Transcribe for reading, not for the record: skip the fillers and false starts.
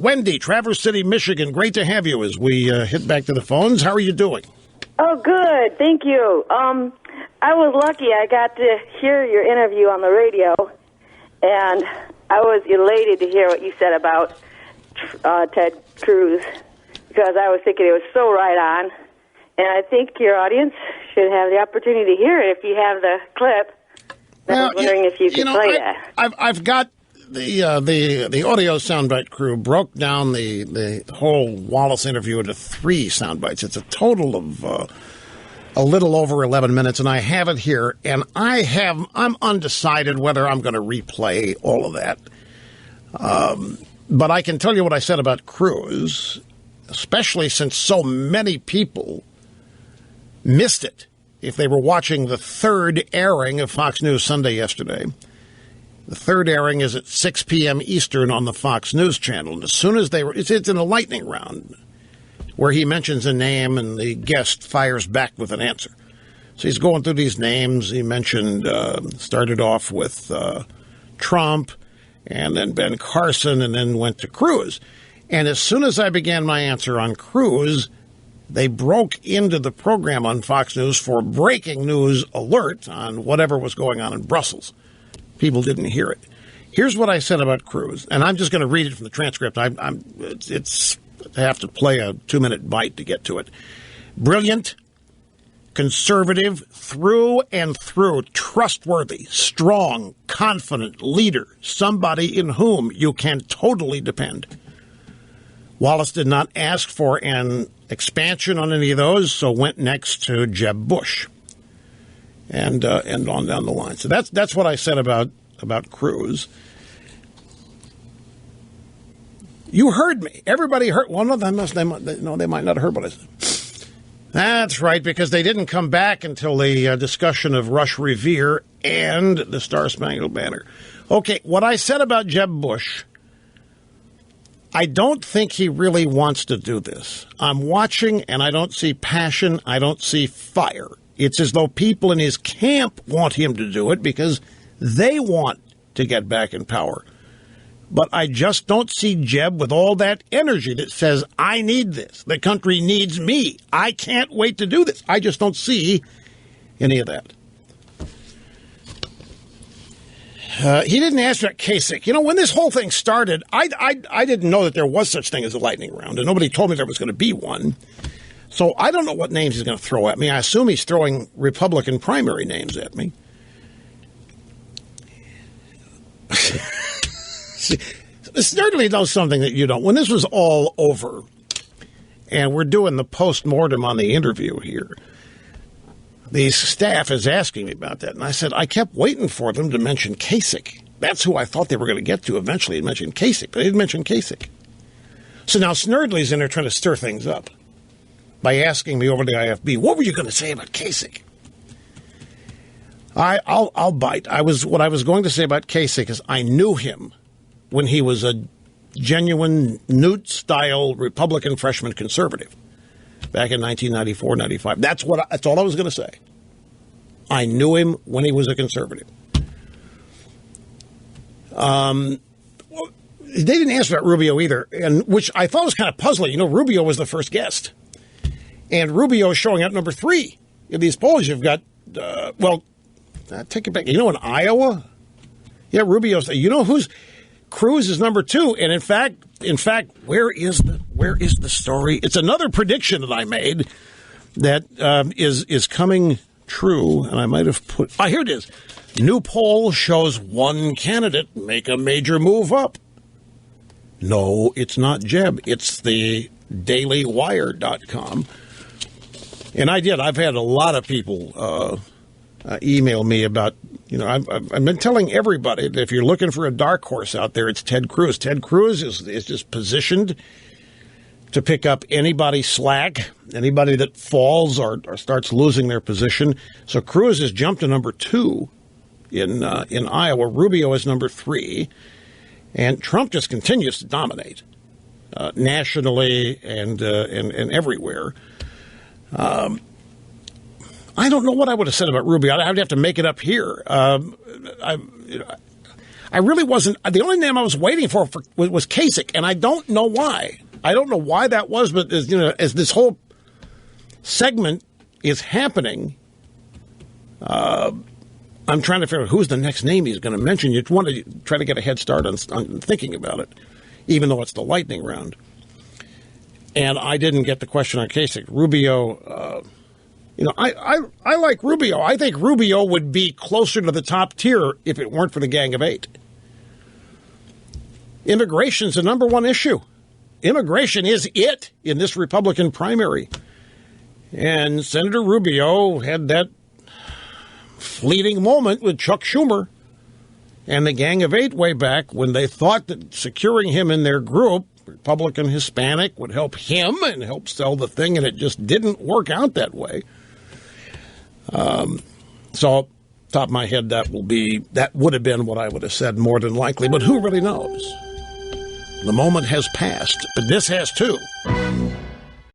Wendy, Traverse City, Michigan. Great to have you as we hit back to the phones. How are you doing? Oh, good. Thank you. I was lucky. I got to hear your interview on the radio, and I was elated to hear what you said about Ted Cruz, because I was thinking it was so right on, and I think your audience should have the opportunity to hear it if you have the clip. I was wondering if you could play that. I've got the audio soundbite crew broke down the whole Wallace interview into 3 soundbites. It's a total of a little over 11 minutes, and I have it here. And I'm undecided whether I'm going to replay all of that. But I can tell you what I said about Cruz, especially since so many people missed it if they were watching the 3rd airing of Fox News Sunday yesterday. The 3rd airing is at 6 p.m. Eastern on the Fox News channel. And as soon as it's in a lightning round where he mentions a name and the guest fires back with an answer. So he's going through these names. He mentioned, started off with Trump and then Ben Carson and then went to Cruz. And as soon as I began my answer on Cruz, they broke into the program on Fox News for breaking news alert on whatever was going on in Brussels. People didn't hear it. Here's what I said about Cruz, and I'm just going to read it from the transcript. I have to play a 2-minute bite to get to it. Brilliant, conservative, through and through, trustworthy, strong, confident leader, somebody in whom you can totally depend. Wallace did not ask for an expansion on any of those, so went next to Jeb Bush. And on down the line. So that's what I said about Cruz. You heard me. Everybody heard. Well, no, they might not have heard what I said. That's right, because they didn't come back until the discussion of Rush Revere and the Star Spangled Banner. Okay, what I said about Jeb Bush, I don't think he really wants to do this. I'm watching, and I don't see passion. I don't see fire. It's as though people in his camp want him to do it because they want to get back in power. But I just don't see Jeb with all that energy that says, I need this. The country needs me. I can't wait to do this. I just don't see any of that. He didn't ask about Kasich. You know, when this whole thing started, I didn't know that there was such thing as a lightning round, and nobody told me there was going to be one. So I don't know what names he's going to throw at me. I assume he's throwing Republican primary names at me. Snerdley knows something that you don't. When this was all over, and we're doing the post-mortem on the interview here, the staff is asking me about that. And I said, I kept waiting for them to mention Kasich. That's who I thought they were going to get to eventually and mention Kasich, but they didn't mention Kasich. So now Snerdley's in there trying to stir things up by asking me over the IFB, what were you going to say about Kasich? I'll bite. What I was going to say about Kasich is I knew him when he was a genuine Newt-style Republican freshman conservative back in 1994, 95. That's all I was going to say. I knew him when he was a conservative. They didn't answer about Rubio either, and which I thought was kind of puzzling. You know, Rubio was the first guest. And Rubio is showing up number 3 in these polls. You've got, take it back. You know, in Iowa, yeah, Rubio's. You know who's Cruz is number 2. And in fact, where is the story? It's another prediction that I made that is coming true. And I might have put. Here it is. New poll shows one candidate make a major move up. No, it's not Jeb. It's the dailywire.com. And I did. I've had a lot of people email me about, I've been telling everybody that if you're looking for a dark horse out there, it's Ted Cruz. Ted Cruz is just positioned to pick up anybody's slack, anybody that falls or starts losing their position. So Cruz has jumped to number 2 in Iowa. Rubio is number 3. And Trump just continues to dominate nationally and everywhere. I don't know what I would have said about Rubio. I'd have to make it up here. I really wasn't. The only name I was waiting for was Kasich, and I don't know why. I don't know why that was, but as this whole segment is happening, I'm trying to figure out who's the next name he's going to mention. You want to try to get a head start on thinking about it, even though it's the lightning round. And I didn't get the question on Kasich. Rubio, I like Rubio. I think Rubio would be closer to the top tier if it weren't for the Gang of Eight. Immigration's the number one issue. Immigration is it in this Republican primary. And Senator Rubio had that fleeting moment with Chuck Schumer and the Gang of Eight way back when they thought that securing him in their group, Republican Hispanic, would help him and help sell the thing, and it just didn't work out that way. So, top of my head, that would have been what I would have said more than likely, but who really knows? The moment has passed, but this has too.